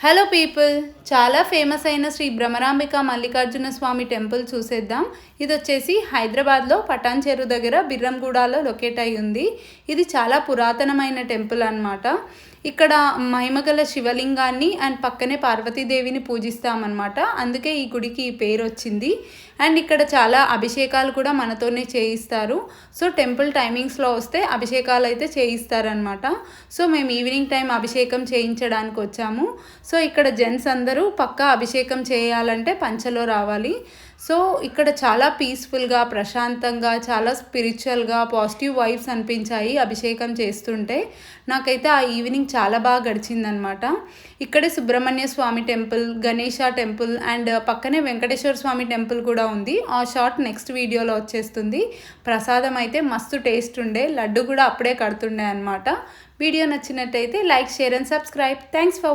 Hello people, చాలా famous అయిన శ్రీ భ్రమరాంబిక మల్లికార్జున స్వామి temple చూసేద్దాం. ఇది వచ్చేసి హైదరాబాద్లో పటాన్ చెరువు దగ్గర బిర్రంగూడలో లొకేట్ అయి ఉంది. ఇది చాలా పురాతనమైన టెంపుల్ అన్నమాట. ఇక్కడ మహిమగల శివలింగాన్ని అండ్ పక్కనే పార్వతీదేవిని పూజిస్తామన్నమాట. అందుకే ఈ గుడికి ఈ పేరు వచ్చింది. అండ్ ఇక్కడ చాలా అభిషేకాలు కూడా మనతోనే చేయిస్తారు. సో టెంపుల్ టైమింగ్స్లో వస్తే అభిషేకాలు అయితే చేయిస్తారనమాట. సో మేము ఈవినింగ్ టైం అభిషేకం చేయించడానికి వచ్చాము. సో ఇక్కడ జెంట్స్ అందరూ పక్కా అభిషేకం చేయాలంటే పంచలో రావాలి. సో ఇక్కడ చాలా పీస్ఫుల్గా, ప్రశాంతంగా, చాలా స్పిరిచువల్గా, పాజిటివ్ వైబ్స్ అనిపించాయి అభిషేకం చేస్తుంటే. నాకైతే ఆ ఈవినింగ్ చాలా బాగా గడిచిందనమాట. ఇక్కడే సుబ్రహ్మణ్య స్వామి టెంపుల్, గణేష టెంపుల్ అండ్ పక్కనే వెంకటేశ్వర స్వామి టెంపుల్ కూడా ఉంది. ఆ షార్ట్ నెక్స్ట్ వీడియోలో వచ్చేస్తుంది. ప్రసాదం అయితే మస్తు టేస్ట్ ఉండే, లడ్డు కూడా అప్పుడే కడుతుండే అనమాట. వీడియో నచ్చినట్టయితే like, share and subscribe. Thanks for